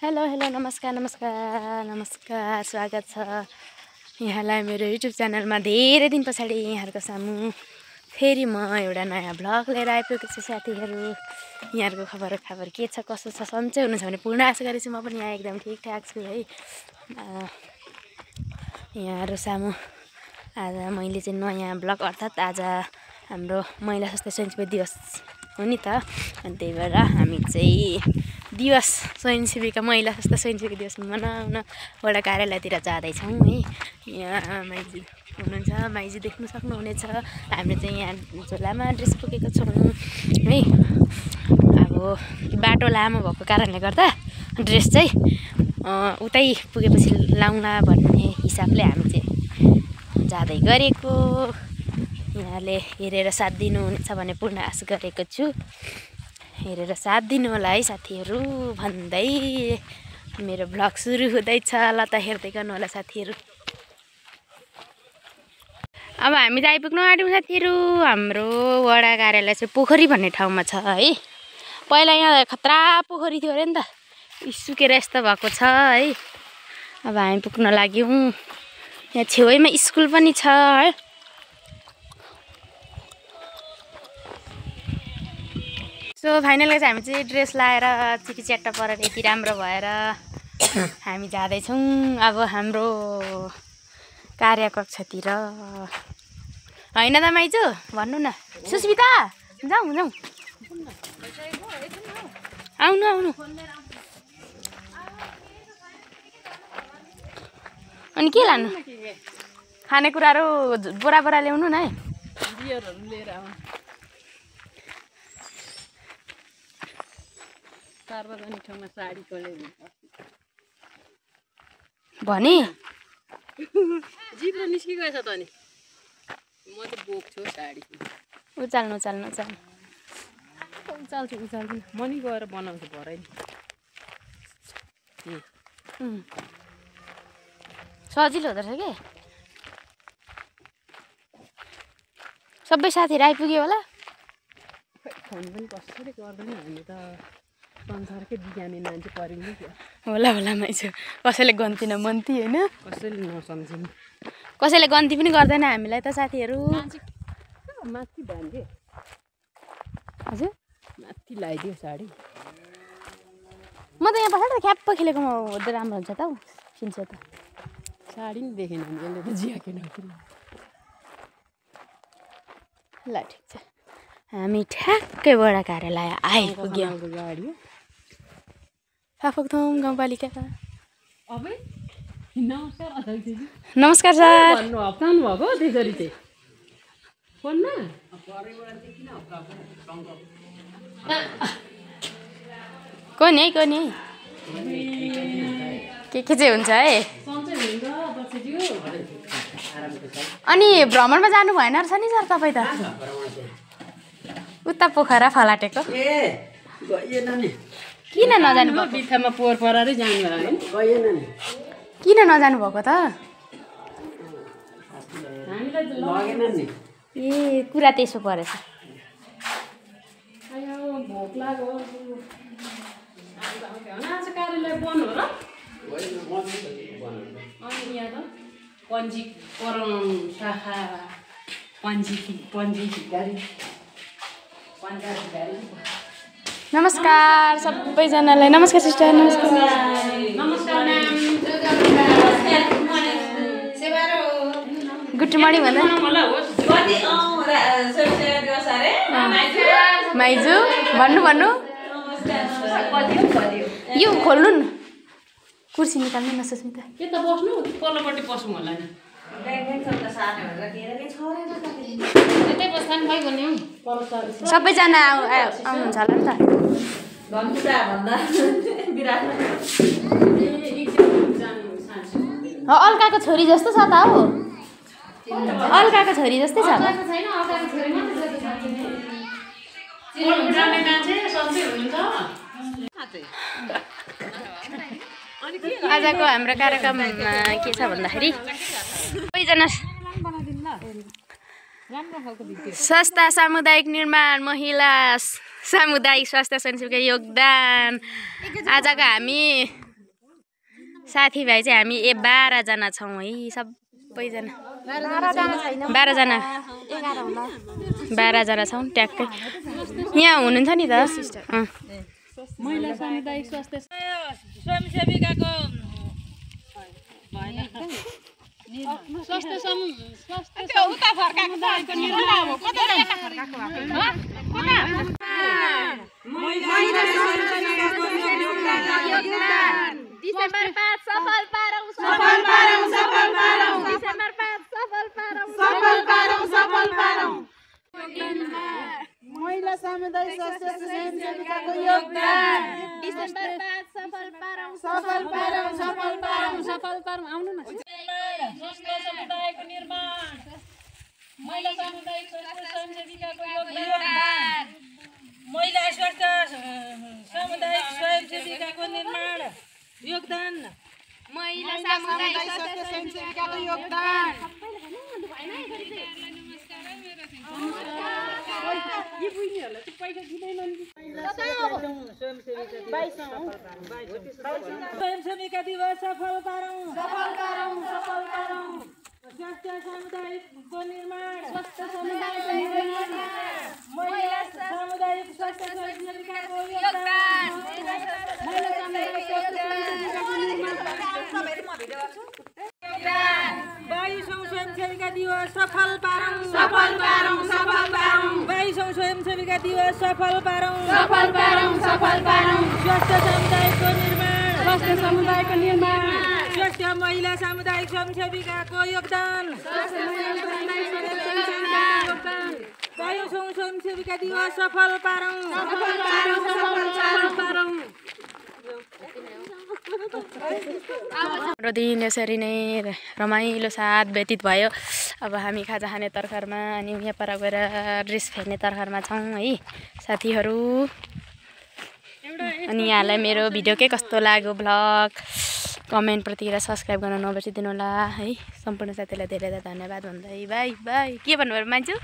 Hello hello नमस्कार नमस्कार नमस्कार स्वागत छ यहाँलाई मेरो युट्युब च्यानलमा धेरै दिन पछाडि यहाँहरुको सामु फेरि म एउटा नयाँ भ्लग लिएर आइपुगेको छु साथीहरु। यहाँहरुको खबर के छ कसो छ सन्चै हुनुहुन्छ भने पूर्ण आशा गरेछु म पनि यहाँ एकदम ठिकठाक छु है। यहाँहरु सामु आज मैले चाहिँ नयाँ भ्लग अर्थात् आज हाम्रो महिला स्वास्थ्य स्वयंसेवी दिवस हो नि त, अनि त्यही भएर हामी चाहिँ दिवस स्वयंसेविका महिला स्वास्थ्य स्वयंसेवी दिवस मनाउन वडा कार्यालयतिर जाँदैछौँ है। यहाँ माइजू हुनुहुन्छ, माइजू देख्न सक्नुहुनेछ। हामीले चाहिँ यहाँ झोलामा ड्रेस पुगेको छौँ है। अब बाटो लामो भएको कारणले गर्दा ड्रेस चाहिँ उतै पुगेपछि लाउँला भन्ने हिसाबले हामी चाहिँ जाँदै गरेको। यहाँले हेरेर साथ दिनुहुनेछ भन्ने पूर्ण आशा गरेको छु। हेरेर साथ दिनु होला है साथीहरु भन्दै मेरो भ्लग सुरु हुँदैछ। ल त हेर्दै गर्नु होला साथीहरु। अब हामी त आइपुग्नु आँट्यौँ साथीहरु। हाम्रो वडा कार्यालय चाहिँ पोखरी भन्ने ठाउँमा छ है। पहिला यहाँ खतरा पोखरी थियो अरे नि त, सुकेर यस्तो भएको छ है। अब हामी पुग्न लाग्यौँ। यहाँ छेउैमा स्कुल पनि छ है। सो फाइनली चाहिँ हामी चाहिँ ड्रेस लाएर चिटी च्याट्टा परेर यति राम्रो भएर हामी जाँदैछौँ अब हाम्रो कार्यकक्षतिर। होइन त माइजू भन्नु न। सुस्मिता जाउँ जाउँ आउनु आउनु। अनि के लानु? खानेकुराहरू बोरा बोरा ल्याउनु न है। बियरहरू लिएर आउनु। सार्वजनिक ठाउँमा साडी खोलेको भने जिब्रो निस्किगएछ त नि। म त बोक्छु साडी। उचाल्नु उचाल्नु उचाल्नु। उचाल्छु मनी गएर बनाउँछु भरै नि। सजिलो हुँदो रहेछ के। सबै साथीहरु आइपुग्यो होला। फोन पनि कसैले गर्दैन, हामी त संसारकै बिगामी मान्छे परिनु क्या। होला होला माइजू। कसैले गन्ती न मन्ती होइन, कसैले नसम्झिनु, कसैले गन्ती पनि गर्दैन हामीलाई त साथीहरु। माथि बान्दियो हजुर, माथि लगाइदियो साडी। म त यहाँ पछाडि ख्याप्प खेलेको राम्रो हुन्छ त हौ। किन्छ त साडी नि देखेन यसले त ज्याकेट नकिन। ल ठिक छ, हामी ठ्याक्कै वडा कार्यालय आइपुग्यौँ। गाडी फाफाक्थुम गाउँपालिका। नमस्कार अध्यक्षजी। नमस्कार सर। भन्नु हप्ताउनु भएको त्यसरी चाहिँ फोनमा कोनी है कोनी के चाहिँ हुन्छ है। अनि भ्रमणमा जानु भएन रहेछ नि सर तपाईँ त? उता पोखरा फलाटेको किन नजानु भएको? बित्थामा पोहोर परारै जानु भएन नि। किन नजानु भएको त? ए कुरा त्यसो परेछ। भोक लाग्यो। आज कार्यालय बन्द हो र? अनि यहाँ त पञ्जीकरण शाखा नमस्कार सबैजनालाई। नमस्कार सिस्टर। नमस्कार नमस्कार म्याम। गुड मर्निङ भन्दा माइजू भन्नु भन्नु। यो खोल्नु न, कुर्सी निकाल्नु न सुस्मिता। के त बस्नु पल्लोपट्टि बसौँ होला नि। सबैजना आउनुहुन्छ होला नि त। अल्काको छोरी जस्तो छ त हौ। अल्काको छोरी जस्तै छ। आजको हाम्रो कार्यक्रम के छ भन्दाखेरि सबैजना स्वास्थ्य सामुदायिक निर्माण महिला सामुदायिक स्वास्थ्य स्वयंसेवीका योगदान। आजको हामी साथीभाइ चाहिँ हामी 12 जना छौँ है सबैजना 12 जना 12 जना छौँ ट्याक्कै यहाँ हुनुहुन्छ नि त महिला सामुदायिक स्वास्थ्य स्वयंसेविकाको डिसेम्बर 5 सफल पारौं डिसेम्बर 5 सफल पारौं महिला सामुदायिक स्वास्थ्य स्वयंसेविकाको योगदान डिसेम्बर 5 सफल पारौं आउनु न स्वास्थ्य समुदायको निर्माण महिला सामुदायिक स्वास्थ्य स्वयंसेविकाको योगदान महिला स्वास्थ्य सामुदायिक स्वयंसेविकाको निर्माण योगदान महिला सामुदायिक स्वास्थ्य स्वयंसेविकाको योगदान स्वयंसेविका दिवस सफल पारौं स्वास्थ्य समुदायको निर्माण महिला सामुदायिक स्वास्थ्य स्वयंसेविकाको योगदान महिला सामुदायिक स्वास्थ्य बाइसौं स्वयंसेविका दिवस सफल पारौं 22औं स्वयंसेविका दिवस सफल पारौं स्वास्थ्य समुदायको निर्माण स्वास्थ्य महिला सामुदायिक स्वयंसेविकाको योगदान 22औं स्वयंसेविका दिवस सफल पारौं हाम्रो दिन यसरी नै रमाइलो साथ व्यतीत भयो अब हामी खाजा खाने तर्खरमा अनि यहाँ पर गएर ड्रेस फेर्ने तर्खरमा छौँ है साथीहरू अनि यहाँलाई मेरो भिडियो के कस्तो लाग्यो भ्लग कमेन्ट प्रति र सब्सक्राइब गर्न नबिर्सिदिनु होला है सम्पूर्ण साथीलाई धेरै धेरै धन्यवाद भन्दै बाई बाई के भन्नुभयो मान्छे